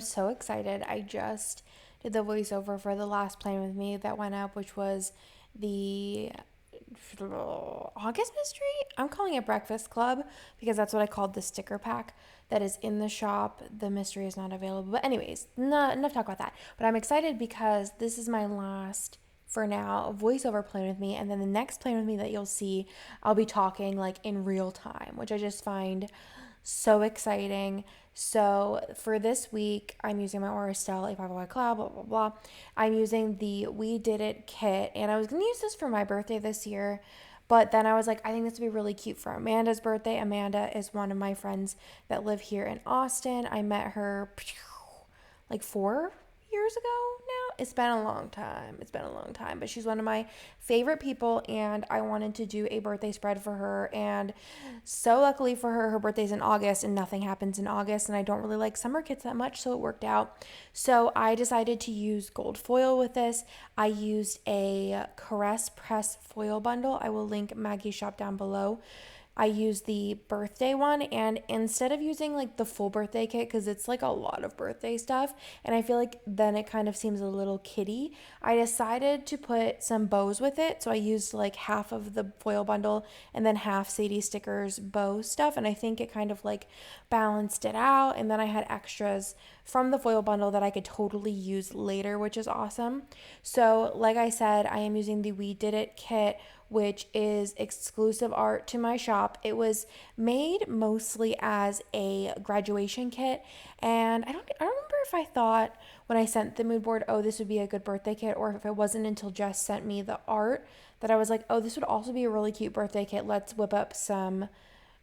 so excited. I just did the voiceover for the last Plan With Me that went up, which was the August mystery. I'm calling it Breakfast Club because that's what I called the sticker pack that is in the shop. The mystery is not available. But anyways, enough talk about that. But I'm excited because this is my last, for now, voiceover Plan With Me. And then the next Plan With Me that you'll see, I'll be talking like in real time, which I just find so exciting. So for this week, I'm using my Aura Stella, A5 White Cloud, blah, blah, blah. I'm using the We Did It kit, and I was going to use this for my birthday this year, but then I was like, I think this would be really cute for Amanda's birthday. Amanda is one of my friends that live here in Austin. I met her like 4 years ago now. It's been a long time. But she's one of my favorite people, and I wanted to do a birthday spread for her. And so luckily for her, her birthday's in August, and nothing happens in August, and I don't really like summer kits that much, so it worked out. So I decided to use gold foil with this. I used a Caress Press foil bundle. I will link Maggie's shop down below. I used the birthday one, and instead of using like the full birthday kit, because it's like a lot of birthday stuff and I feel like then it kind of seems a little kiddie, I decided to put some bows with it. So I used like half of the foil bundle and then half Sadie Stickers bow stuff, and I think it kind of like balanced it out. And then I had extras from the foil bundle that I could totally use later, which is awesome. So like I said, I am using the We Did It kit, which is exclusive art to my shop. It was made mostly as a graduation kit, and I don't remember if I thought when I sent the mood board, oh, this would be a good birthday kit, or if it wasn't until Jess sent me the art that I was like, oh, this would also be a really cute birthday kit. Let's whip up some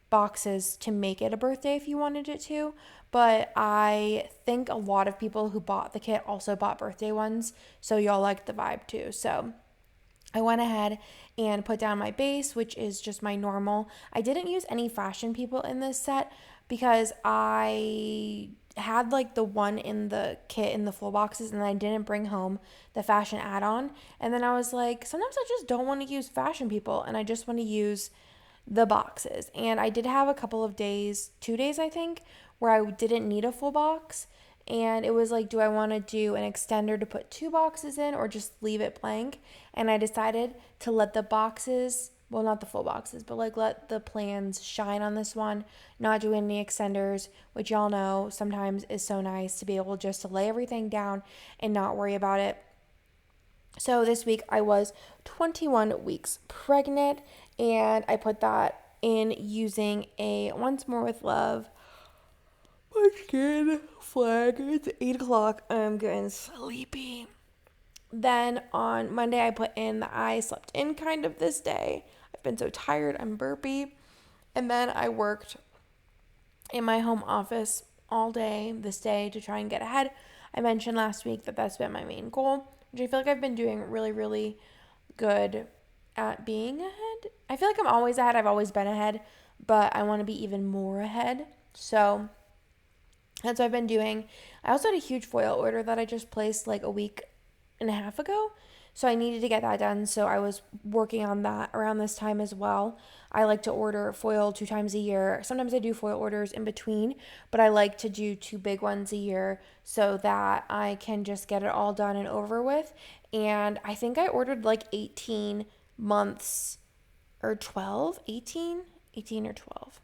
boxes to make it a birthday if you wanted it to. But I think a lot of people who bought the kit also bought birthday ones, so y'all liked the vibe too. So I went ahead and put down my base, which is just my normal. I didn't use any fashion people in this set because I had like the one in the kit in the full boxes, and I didn't bring home the fashion add-on. And then I was like, sometimes I just don't want to use fashion people and I just want to use the boxes. And I did have a couple of days, 2 days I think, where I didn't need a full box. And it was like, do I want to do an extender to put 2 boxes in or just leave it blank? And I decided to let the boxes, well, not the full boxes, but like let the plans shine on this one, not do any extenders, which y'all know sometimes is so nice to be able just to lay everything down and not worry about it. So this week I was 21 weeks pregnant, and I put that in using a Once More With Love Pumpkin flag. It's 8 o'clock. I'm getting sleepy. Then on Monday, I put in the I slept in kind of this day. I've been so tired. I'm burpy. And then I worked in my home office all day this day to try and get ahead. I mentioned last week that that's been my main goal, which I feel like I've been doing really, really good at being ahead. I feel like I'm always ahead. I've always been ahead, but I want to be even more ahead. So that's what I've been doing. I also had a huge foil order that I just placed like a week and a half ago. So I needed to get that done. So I was working on that around this time as well. I like to order foil 2 times a year. Sometimes I do foil orders in between, but I like to do 2 big ones a year so that I can just get it all done and over with. And I think I ordered like 18 months or 12, 18 or 12.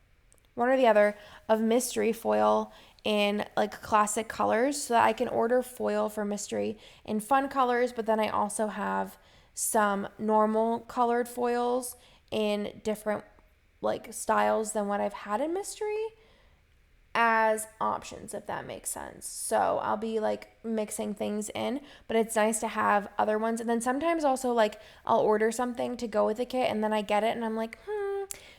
One or the other of mystery foil in like classic colors so that I can order foil for mystery in fun colors, but then I also have some normal colored foils in different like styles than what I've had in mystery as options, if that makes sense. So I'll be like mixing things in, but it's nice to have other ones. And then sometimes also like I'll order something to go with the kit and then I get it and I'm like,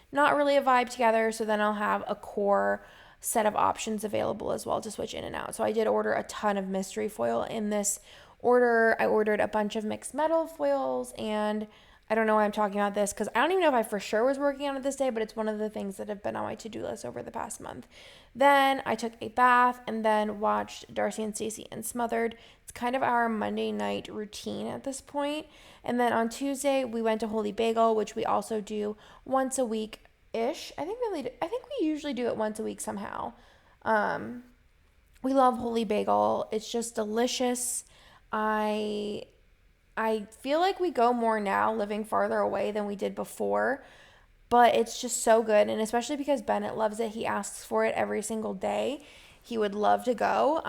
not really a vibe together. So then I'll have a core set of options available as well to switch in and out. So I did order a ton of mystery foil in this order. I ordered a bunch of mixed metal foils, and I don't know why I'm talking about this because I don't even know if I for sure was working on it this day, but it's one of the things that have been on my to-do list over the past month. Then I took a bath and then watched Darcy and Stacey and Smothered. It's kind of our Monday night routine at this point. And then on Tuesday, we went to Holy Bagel, which we also do once a week ish. I think we usually do it once a week somehow. We love Holy Bagel. It's just delicious. I I feel like we go more now living farther away than we did before, but it's just so good. And especially because Bennett loves it, he asks for it every single day. He would love to go,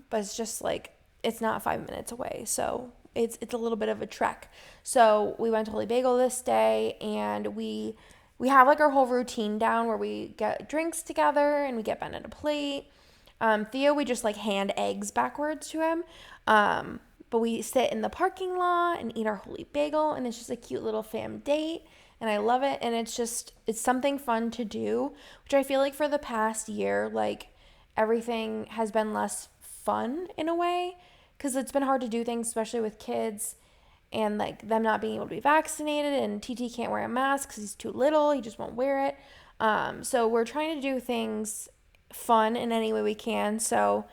but it's just like it's not 5 minutes away, so it's a little bit of a trek. So we went to Holy Bagel this day, and we have like our whole routine down where we get drinks together and we get Bennett a plate. Theo, we just like hand eggs backwards to him. But we sit in the parking lot and eat our Holy Bagel, and it's just a cute little fam date. And I love it. And it's something fun to do, which I feel like for the past year, like everything has been less fun in a way because it's been hard to do things, especially with kids and like them not being able to be vaccinated. And TT can't wear a mask because he's too little, he just won't wear it. So we're trying to do things fun in any way we can. So,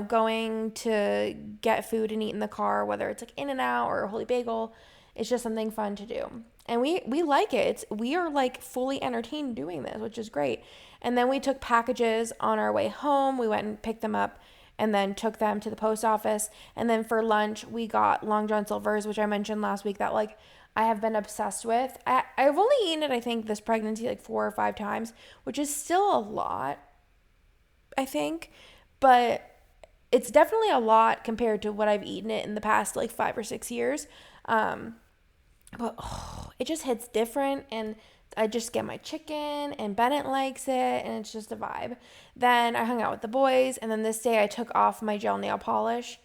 going to get food and eat in the car, whether it's like In-N-Out or a Holy Bagel, it's just something fun to do. And we like it. We are like fully entertained doing this, which is great. And then we took packages on our way home. We went and picked them up and then took them to the post office. And then for lunch, we got Long John Silver's, which I mentioned last week that like I have been obsessed with. I've only eaten it, I think, this pregnancy like 4 or 5 times, which is still a lot, I think. But it's definitely a lot compared to what I've eaten it in the past like 5 or 6 years. Um, but it just hits different, and I just get my chicken, and Bennett likes it, and it's just a vibe. Then I hung out with the boys, and then this day I took off my gel nail polish,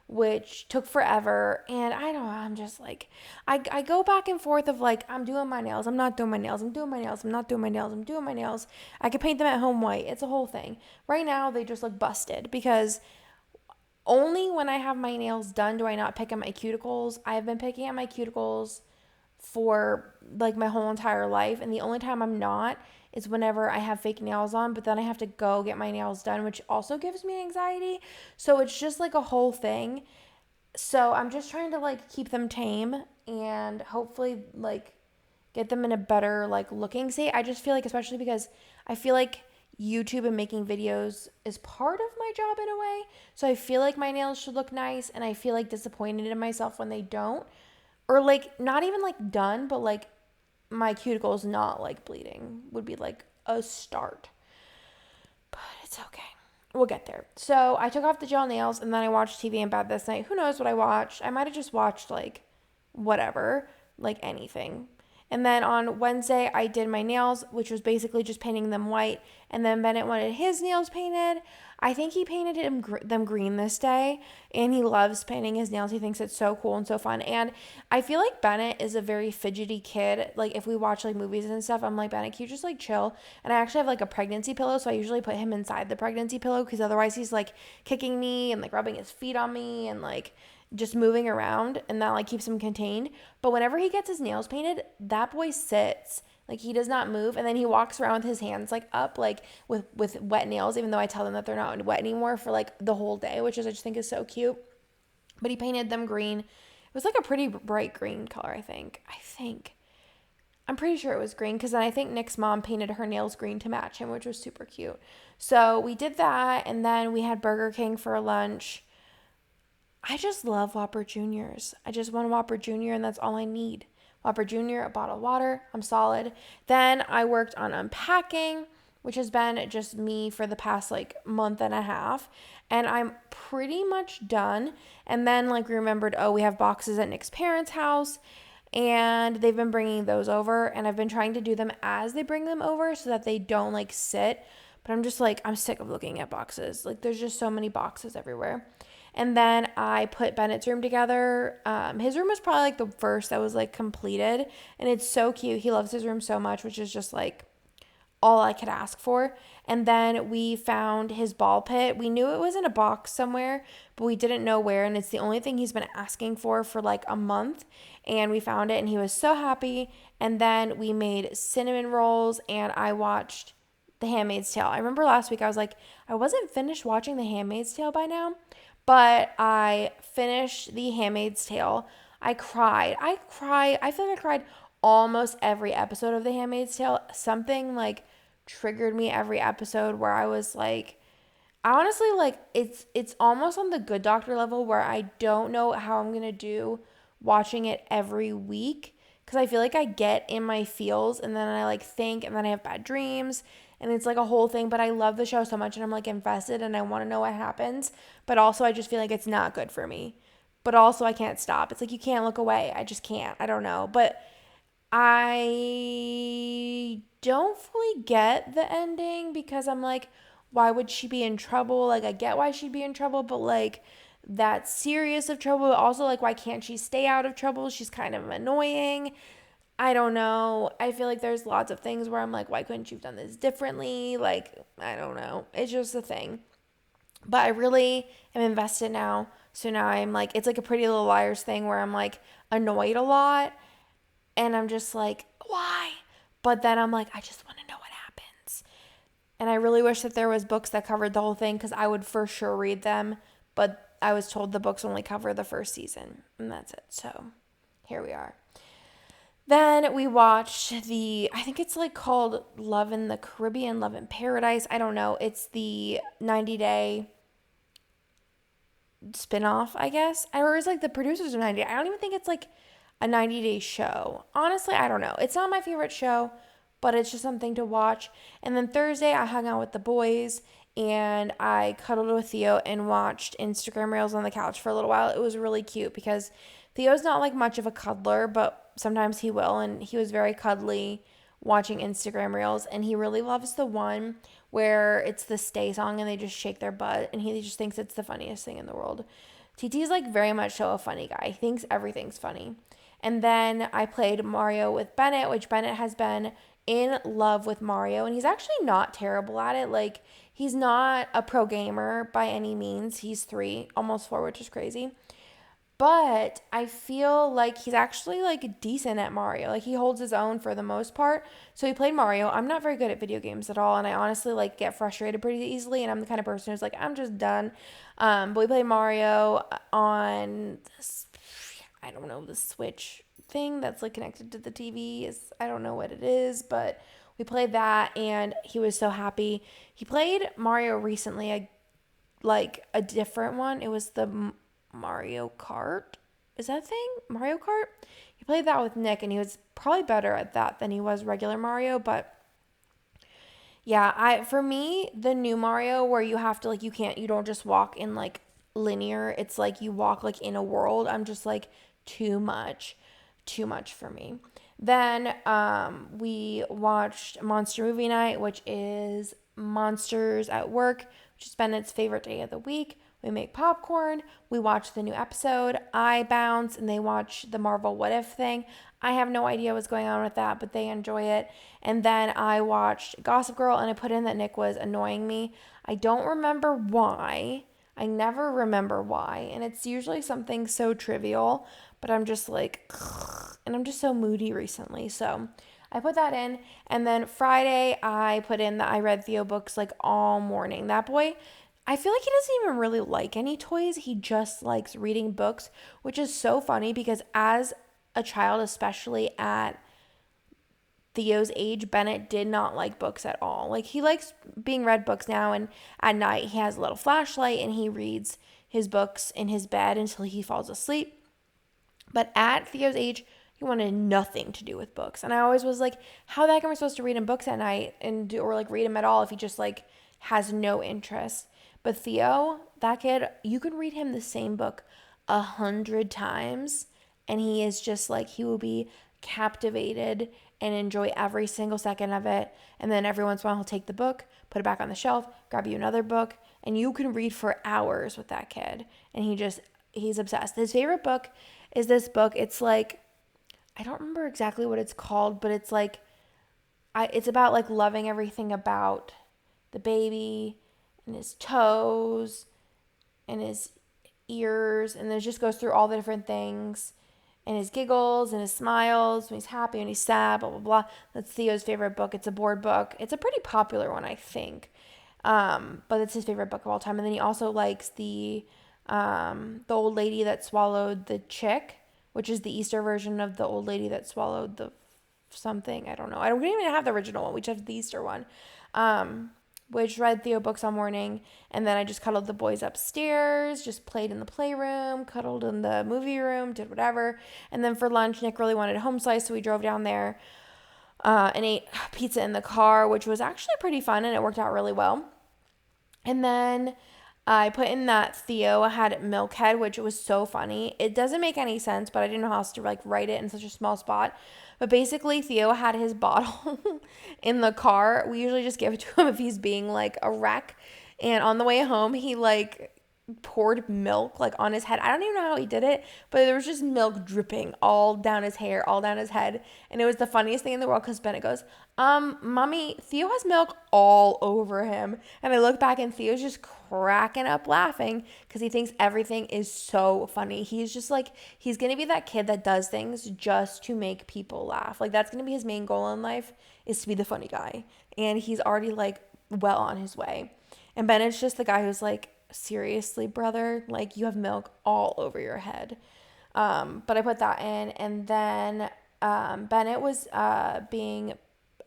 which took forever. And I don't know, I'm just like, I go back and forth of like, I'm doing my nails, I'm not doing my nails, I'm doing my nails, I'm not doing my nails, I'm doing my nails. I could paint them at home white. It's a whole thing. Right now, they just look busted because only when I have my nails done do I not pick at my cuticles. I have been picking at my cuticles for like my whole entire life, and the only time I'm not is whenever I have fake nails on, but then I have to go get my nails done, which also gives me anxiety. So it's just like a whole thing. So I'm just trying to like keep them tame and hopefully like get them in a better like looking state. I just feel like, especially because I feel like YouTube and making videos is part of my job in a way. So I feel like my nails should look nice, and I feel like disappointed in myself when they don't. Or like not even like done, but like my cuticles not like bleeding would be like a start. But it's okay. We'll get there. So I took off the gel nails, and then I watched TV in bed this night. Who knows what I watched? I might have just watched like whatever, like anything. And then on Wednesday, I did my nails, which was basically just painting them white. And then Bennett wanted his nails painted. I think he painted them green this day. And he loves painting his nails. He thinks it's so cool and so fun. And I feel like Bennett is a very fidgety kid. Like if we watch like movies and stuff, I'm like, Bennett, can you just like chill? And I actually have like a pregnancy pillow. So I usually put him inside the pregnancy pillow because otherwise he's like kicking me and like rubbing his feet on me and like just moving around, and that like keeps him contained. But whenever he gets his nails painted, that boy sits. Like he does not move, and then he walks around with his hands like up, like with wet nails, even though I tell them that they're not wet anymore for like the whole day, which is I just think is so cute. But he painted them green. It was like a pretty bright green color, I think. I'm pretty sure it was green, because then I think Nick's mom painted her nails green to match him, which was super cute. So we did that, and then we had Burger King for lunch. I just love Whopper Juniors. I just want a Whopper Junior, and that's all I need. Whopper Junior, a bottle of water, I'm solid. Then I worked on unpacking, which has been just me for the past like month and a half. And I'm pretty much done. And then like we remembered, oh, we have boxes at Nick's parents' house, and they've been bringing those over. And I've been trying to do them as they bring them over so that they don't like sit. But I'm just like, I'm sick of looking at boxes. Like there's just so many boxes everywhere. And then I put Bennett's room together. His room was probably like the first that was like completed. And it's so cute. He loves his room so much, which is just like all I could ask for. And then we found his ball pit. We knew it was in a box somewhere, but we didn't know where. And it's the only thing he's been asking for like a month. And we found it, and he was so happy. And then we made cinnamon rolls, and I watched The Handmaid's Tale. I remember last week I was like, I wasn't finished watching The Handmaid's Tale by now. But I finished The Handmaid's Tale. I cried. I feel like I cried almost every episode of The Handmaid's Tale. Something like triggered me every episode where I was like, I honestly like it's almost on the Good Doctor level where I don't know how I'm gonna do watching it every week because I feel like I get in my feels and then I like think and then I have bad dreams and it's like a whole thing. But I love the show so much and I'm like invested and I want to know what happens. But also I just feel like it's not good for me. But also I can't stop. It's like you can't look away. I just can't. I don't know. But I don't fully get the ending because I'm like, why would she be in trouble? Like, I get why she'd be in trouble, but like, that serious of trouble. But also, like, why can't she stay out of trouble? She's kind of annoying. I don't know. I feel like there's lots of things where I'm like, why couldn't you have done this differently? Like, I don't know. It's just a thing. But I really am invested now. So now I'm like, it's like a Pretty Little Liars thing where I'm like annoyed a lot and I'm just like, why? But then I'm like, I just want to know what happens. And I really wish that there was books that covered the whole thing because I would for sure read them. But I was told the books only cover the first season. And that's it. So here we are. Then we watched I think it's like called Love in the Caribbean, Love in Paradise. I don't know. It's the 90-day spin-off, I guess. Or it's like the producers of 90. I don't even think it's like a 90-day show. Honestly, I don't know. It's not my favorite show, but it's just something to watch. And then Thursday, I hung out with the boys and I cuddled with Theo and watched Instagram Reels on the couch for a little while. It was really cute because Theo's not like much of a cuddler, but sometimes he will. And he was very cuddly watching Instagram Reels. And he really loves the one where it's the Stay song and they just shake their butt. And he just thinks it's the funniest thing in the world. TT is like very much so a funny guy. He thinks everything's funny. And then I played Mario with Bennett, which Bennett has been in love with Mario. And he's actually not terrible at it. Like, he's not a pro gamer by any means. He's 3, almost 4, which is crazy. But I feel like he's actually like decent at Mario. Like, he holds his own for the most part. So he played Mario. I'm not very good at video games at all. And I honestly like get frustrated pretty easily. And I'm the kind of person who's like, I'm just done. But we played Mario on this, I don't know, the Switch thing that's like connected to the TV. I don't know what it is, but we played that and he was so happy. He played Mario recently, like a different one. It was the Mario Kart. Is that a thing? Mario Kart? He played that with Nick and he was probably better at that than he was regular Mario, but yeah, for me, the new Mario where you have to like you don't just walk in like linear. It's like you walk like in a world. I'm just like too much for me. Then we watched Monster Movie Night, which is Monsters at Work, which has been its favorite day of the week. We make popcorn. We watch the new episode. I bounce and they watch the Marvel What If thing. I have no idea what's going on with that, but they enjoy it. And then I watched Gossip Girl and I put in that Nick was annoying me. I don't remember why. I never remember why. And it's usually something so trivial, but I'm just like, ugh, and I'm just so moody recently. So I put that in. And then Friday, I put in that I read Theo books like all morning. That boy, I feel like he doesn't even really like any toys. He just likes reading books, which is so funny because as a child, especially at Theo's age, Bennett did not like books at all. Like, he likes being read books now, and at night he has a little flashlight and he reads his books in his bed until he falls asleep. But at Theo's age, he wanted nothing to do with books. And I always was like, how the heck am I supposed to read him books at night or like read him at all if he just like has no interest? But Theo, that kid, you can read him the same book 100 times and he is just like, he will be captivated and enjoy every single second of it. And then every once in a while he'll take the book, put it back on the shelf, grab you another book, and you can read for hours with that kid. And he's obsessed. His favorite book is this book. It's like, I don't remember exactly what it's called, but it's like, it's about like loving everything about the baby and his toes and his ears, and it just goes through all the different things and his giggles and his smiles when he's happy and he's sad, blah blah blah. That's Theo's favorite book. It's a board book. It's a pretty popular one, I think, but it's his favorite book of all time. And then he also likes the old lady that swallowed the chick, which is the Easter version of the old lady that swallowed the something. I don't know. I don't even have the original one. We just have the Easter one. which read Theo books all morning. And then I just cuddled the boys upstairs, just played in the playroom, cuddled in the movie room, did whatever. And then for lunch, Nick really wanted a home slice, so we drove down there and ate pizza in the car, which was actually pretty fun, and it worked out really well. And then I put in that Theo had Milkhead, which was so funny. It doesn't make any sense, but I didn't know how else to like write it in such a small spot. But basically, Theo had his bottle in the car. We usually just give it to him if he's being like a wreck. And on the way home, he like poured milk like on his head. I don't even know how he did it, but there was just milk dripping all down his hair, all down his head. And it was the funniest thing in the world because Bennett goes, Mommy, Theo has milk all over him. And I look back and Theo's just cracking up laughing because he thinks everything is so funny. He's just like, he's going to be that kid that does things just to make people laugh. Like that's going to be his main goal in life, is to be the funny guy. And he's already like well on his way. And Bennett's just the guy who's like, seriously, brother, like you have milk all over your head. But I put that in, and then Bennett was being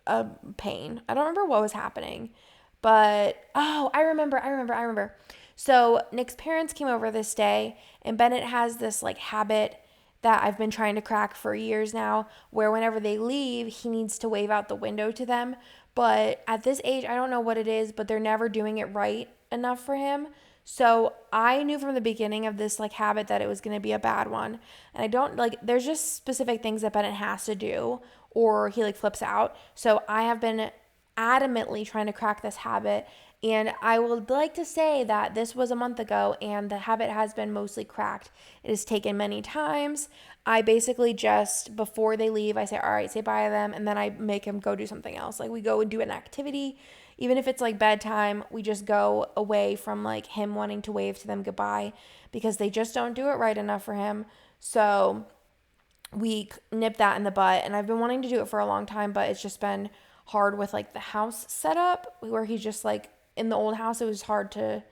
a pain. I don't remember what was happening, but I remember. So Nick's parents came over this day, and Bennett has this like habit that I've been trying to crack for years now, where whenever they leave, he needs to wave out the window to them. But at this age, I don't know what it is, but they're never doing it right enough for him. So I knew from the beginning of this like habit that it was going to be a bad one. And I don't like, there's just specific things that Bennett has to do or he like flips out. So I have been adamantly trying to crack this habit. And I would like to say that this was a month ago and the habit has been mostly cracked. It has taken many times. I basically just, before they leave, I say, all right, say bye to them. And then I make him go do something else. Like we go and do an activity. Even if it's like bedtime, we just go away from like him wanting to wave to them goodbye because they just don't do it right enough for him. So we nip that in the butt. And I've been wanting to do it for a long time, but it's just been hard with like the house setup where he's just like in the old house. It was hard to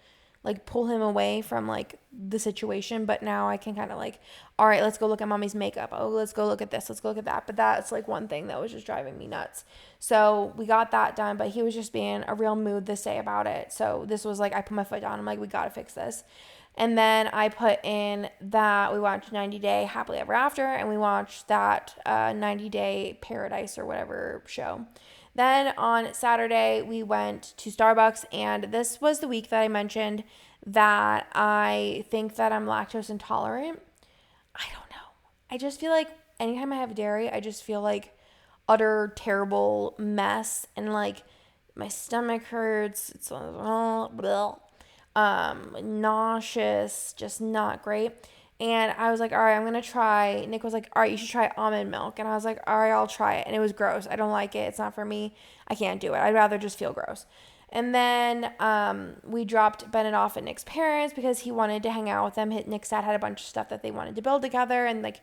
like pull him away from like the situation, but now I can kind of like, all right, let's go look at mommy's makeup. Oh, let's go look at this. Let's go look at that. But that's like one thing that was just driving me nuts. So we got that done, but he was just being a real mood this day about it. So this was like, I put my foot down. I'm like, we got to fix this. And then I put in that we watched 90 Day Happily Ever After, and we watched that 90 Day Paradise or whatever show. Then on Saturday, we went to Starbucks, and this was the week that I mentioned that I think that I'm lactose intolerant. I don't know. I just feel like anytime I have dairy, I just feel like utter terrible mess, and like my stomach hurts. It's nauseous, just not great. And I was like, all right, I'm going to try. Nick was like, all right, you should try almond milk. And I was like, all right, I'll try it. And it was gross. I don't like it. It's not for me. I can't do it. I'd rather just feel gross. And then we dropped Bennett off at Nick's parents because he wanted to hang out with them. Nick's dad had a bunch of stuff that they wanted to build together and like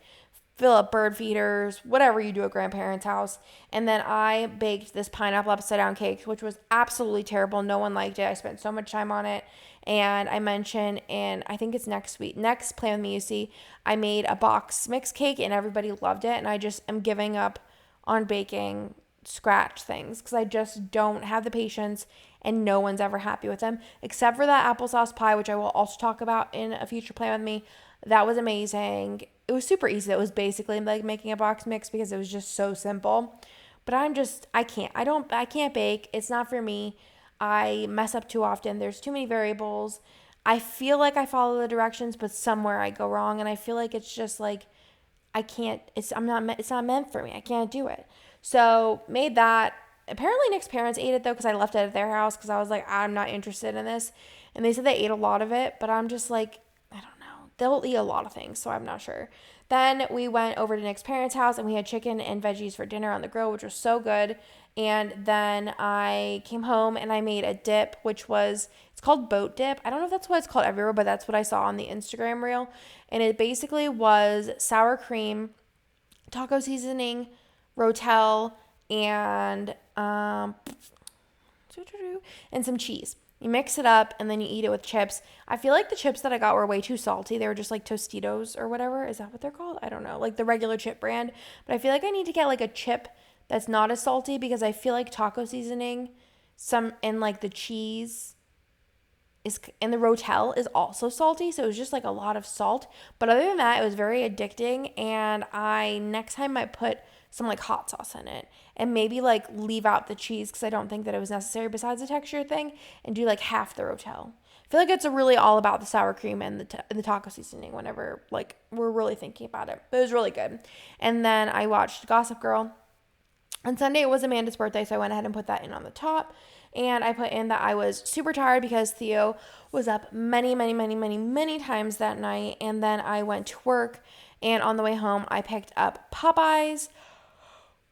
fill up bird feeders, whatever you do at grandparents' house. And then I baked this pineapple upside down cake, which was absolutely terrible. No one liked it. I spent so much time on it. And I mentioned, and I think it's next Plan With Me, you see, I made a box mix cake and everybody loved it. And I just am giving up on baking scratch things because I just don't have the patience and no one's ever happy with them except for that applesauce pie, which I will also talk about in a future Plan With Me. That was amazing. It was super easy. It was basically like making a box mix because it was just so simple. But I can't bake. It's not for me. I mess up too often. There's too many variables. I feel like I follow the directions, but somewhere I go wrong. And I feel like it's just like, it's not meant for me. I can't do it. So made that. Apparently Nick's parents ate it though, because I left it at their house because I was like, I'm not interested in this. And they said they ate a lot of it, but I'm just like, I don't know. They'll eat a lot of things, so I'm not sure. Then we went over to Nick's parents' house and we had chicken and veggies for dinner on the grill, which was so good. And then I came home and I made a dip, it's called boat dip. I don't know if that's what it's called everywhere, but that's what I saw on the Instagram reel. And it basically was sour cream, taco seasoning, Rotel, and some cheese. You mix it up and then you eat it with chips. I feel like the chips that I got were way too salty. They were just like Tostitos or whatever. Is that what they're called? I don't know. Like the regular chip brand. But I feel like I need to get like a chip that's not as salty because I feel like taco seasoning the cheese is and the rotel is also salty, so it was just like a lot of salt. But other than that, it was very addicting, and I next time might put some like hot sauce in it and maybe like leave out the cheese because I don't think that it was necessary besides the texture thing, and do like half the rotel. I feel like it's really all about the sour cream and the taco seasoning whenever like we're really thinking about it. But it was really good. And then I watched Gossip Girl. On Sunday, it was Amanda's birthday, so I went ahead and put that in on the top. And I put in that I was super tired because Theo was up many, many, many, many, many times that night. And then I went to work, and on the way home, I picked up Popeyes,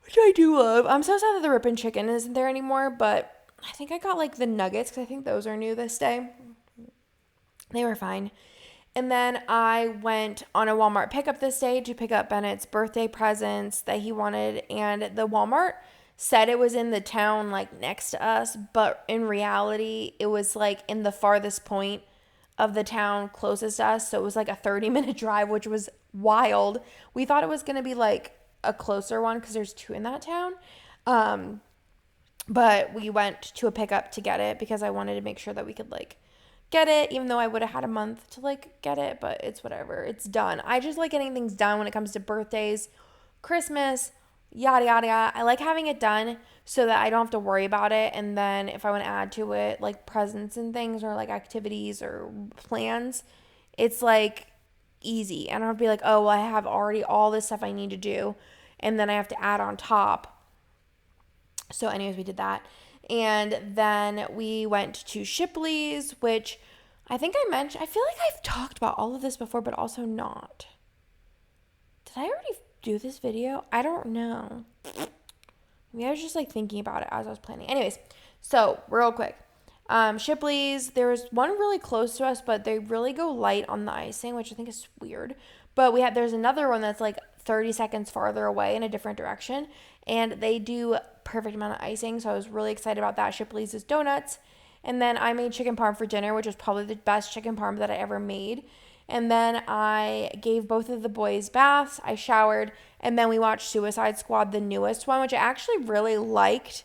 which I do love. I'm so sad that the Ripon Chicken isn't there anymore, but I think I got like the nuggets because I think those are new this day. They were fine. And then I went on a Walmart pickup this day to pick up Bennett's birthday presents that he wanted. And the Walmart said it was in the town like next to us, but in reality, it was like in the farthest point of the town closest to us. So it was like a 30-minute drive, which was wild. We thought it was going to be like a closer one because there's 2 in that town. But we went to a pickup to get it because I wanted to make sure that we could like get it, even though I would have had a month to like get it, but it's whatever. It's done. I just like getting things done when it comes to birthdays, Christmas, yada yada yada. I like having it done so that I don't have to worry about it. And then if I want to add to it like presents and things or like activities or plans, it's like easy. I don't have to be like, oh, well, I have already all this stuff I need to do, and then I have to add on top. So anyways, we did that. And then we went to Shipley's, which I think I mentioned. I feel like I've talked about all of this before, but also not. Did I already do this video? I don't know. Maybe I was just like thinking about it as I was planning. Anyways, so real quick. Shipley's, there was one really close to us, but they really go light on the icing, which I think is weird. But there's another one that's like 30 seconds farther away in a different direction, and they do perfect amount of icing, so I was really excited about that. Shipley's is donuts. And then I made chicken parm for dinner, which was probably the best chicken parm that I ever made. And then I gave both of the boys baths, I showered, and then we watched Suicide Squad, the newest one, which I actually really liked.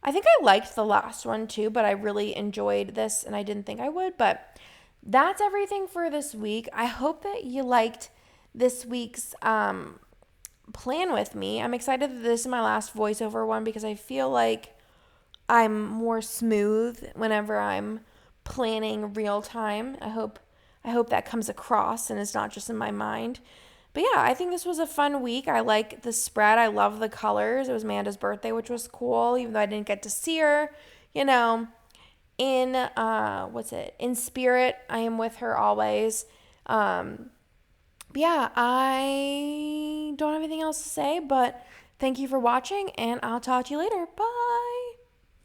I think I liked the last one too, but I really enjoyed this, and I didn't think I would. But that's everything for this week. I hope that you liked this week's plan with me. I'm excited that this is my last voiceover one because I feel like I'm more smooth whenever I'm planning real time. I hope that comes across and it's not just in my mind. But yeah, I think this was a fun week. I like the spread. I love the colors. It was Amanda's birthday, which was cool, even though I didn't get to see her. You know, in in spirit, I am with her always. Yeah, I don't have anything else to say, but thank you for watching, and I'll talk to you later. Bye.